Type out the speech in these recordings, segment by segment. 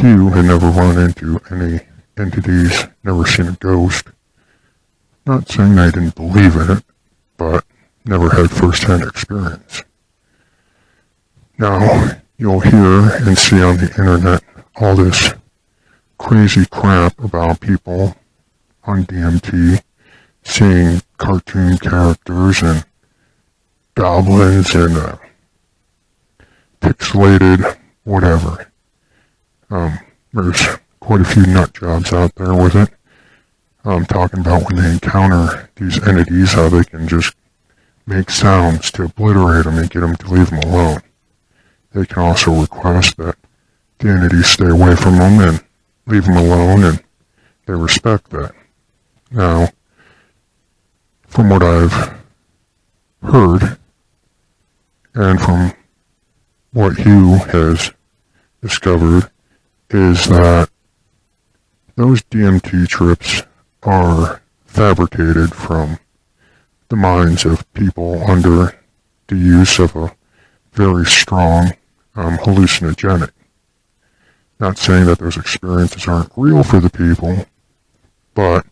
Hughe had never run into any entities, never seen a ghost. Not saying I didn't believe in it, but never had first-hand experience. Now, you'll hear and see on the internet all this crazy crap about people on DMT seeing cartoon characters and goblins and pixelated whatever. There's quite a few nut jobs out there with it. Talking about when they encounter these entities, how they can just make sounds to obliterate them and get them to leave them alone. They can also request that the entities stay away from them and leave them alone, and they respect that. Now, from what I've heard, and from what Hughe has discovered, is that those DMT trips are fabricated from the minds of people under the use of a very strong hallucinogenic. Not saying that those experiences aren't real for the people, but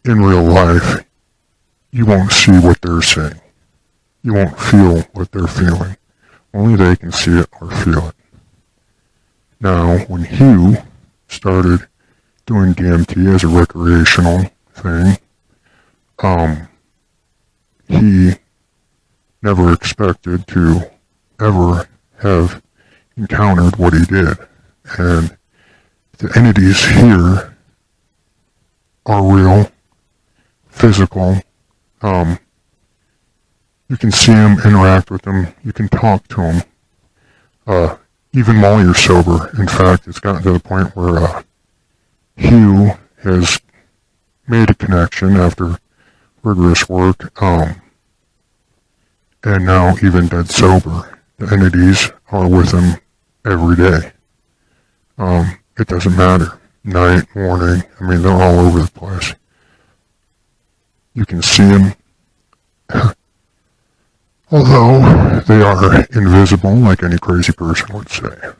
in real life, you won't see what they're seeing. You won't feel what they're feeling. Only they can see it or feel it. Now, when Hughe started doing DMT as a recreational thing, he never expected to ever have encountered what he did. And the entities here are real, physical. You can see them, interact with them, you can talk to them, even while you're sober. In fact, it's gotten to the point where Hughe has made a connection after rigorous work, and now even dead sober, the entities are with him every day. It doesn't matter. Night, morning, I mean, they're all over the place. You can see them, although they are invisible, like any crazy person would say.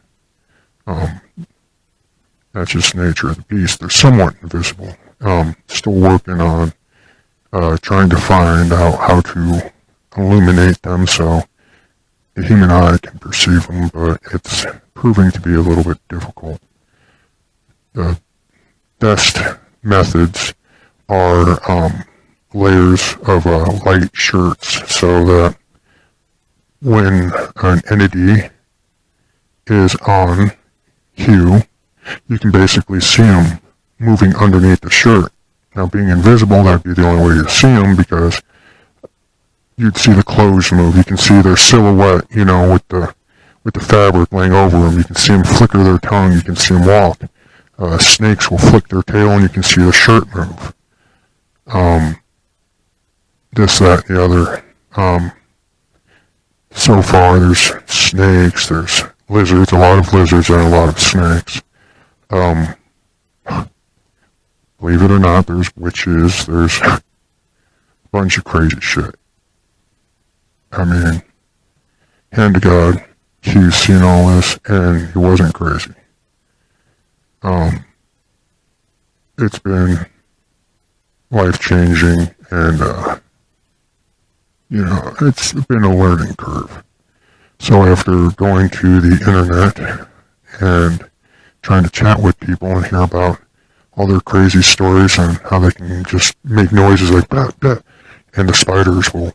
That's just the nature of the beast. They're somewhat invisible. Still working on trying to find out how to illuminate them so the human eye can perceive them, but it's proving to be a little bit difficult. The best methods are layers of light shirts, so that when an entity is on Hughe, you can basically see him moving underneath the shirt. Now, being invisible, that'd be the only way you'd see him, because you'd see the clothes move. You can see their silhouette, with the fabric laying over them. You can see them flicker their tongue. You can see them walk. Snakes will flick their tail, and you can see the shirt move. This, that, and the other. So far, there's snakes, there's lizards, a lot of lizards and a lot of snakes. Believe it or not, there's witches, there's a bunch of crazy shit. I mean, hand to God, he's seen all this, and he wasn't crazy. It's been life-changing, and, it's been a learning curve. So after going to the internet and trying to chat with people and hear about all their crazy stories and how they can just make noises like that, and the spiders will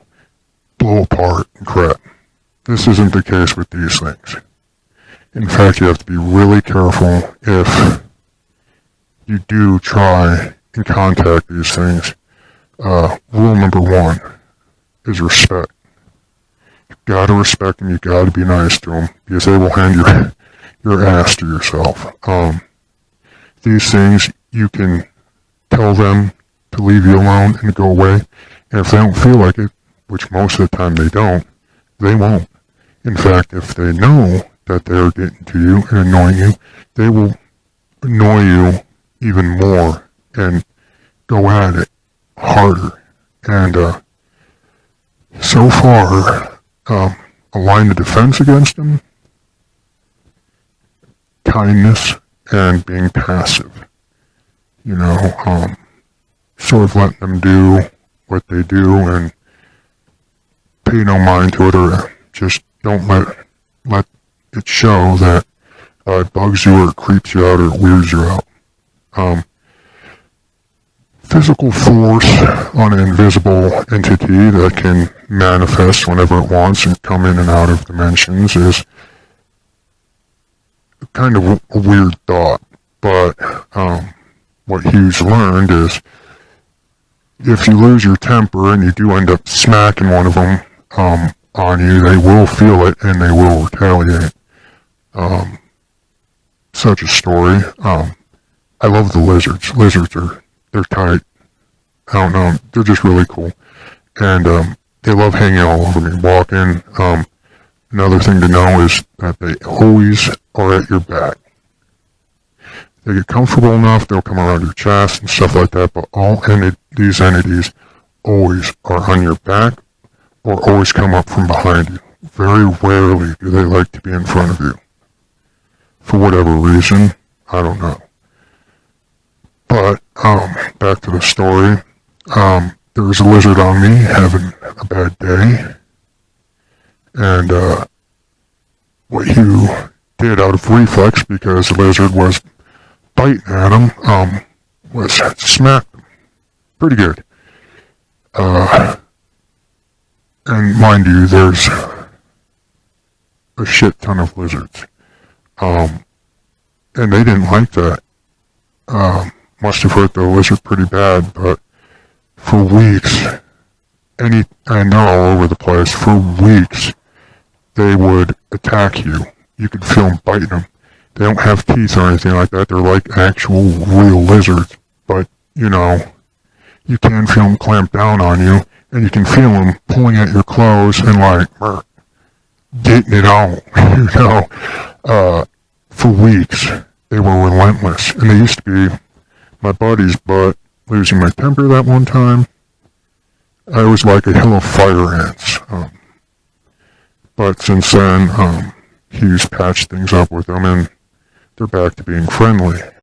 blow apart and crap. This isn't the case with these things. In fact, you have to be really careful if you do try and contact these things. Rule number 1 is respect. You've got to respect them, you've got to be nice to them, because they will hand your ass to yourself. These things, you can tell them to leave you alone and go away, and if they don't feel like it, which most of the time they don't, they won't. In fact, if they know that they're getting to you and annoying you, they will annoy you even more and go at it harder. And so far, a line of defense against them, kindness and being passive. You know, sort of letting them do what they do and pay no mind to it, or just don't let it show that it bugs you or it creeps you out or it weirds you out. Physical force on an invisible entity that can manifest whenever it wants and come in and out of dimensions is kind of a weird thought, but what Hughes learned is if you lose your temper and you do end up smacking one of them on you, they will feel it and they will retaliate. Such a story. I love the lizards. Lizards they're tight. I don't know. They're just really cool. And they love hanging all over me, walking. Another thing to know is that they always are at your back. They get comfortable enough, they'll come around your chest and stuff like that, but these entities always are on your back or always come up from behind you. Very rarely do they like to be in front of you. For whatever reason, I don't know. But, back to the story. There was a lizard on me having a bad day. And, what Hugh did out of reflex, because the lizard was biting at him, was smack him. Pretty good. And mind you, there's a shit ton of lizards. And they didn't like that. Must have hurt the lizard pretty bad, but for weeks, and they're all over the place, for weeks, they would attack you. You could feel them biting them. They don't have teeth or anything like that. They're like actual real lizards. But, you know, you can feel them clamp down on you, and you can feel them pulling at your clothes and like, getting it out, you know. For weeks, they were relentless. And they used to be my buddies, but losing my temper that one time, I was like a hill of fire ants. But since then, he's patched things up with them, and they're back to being friendly.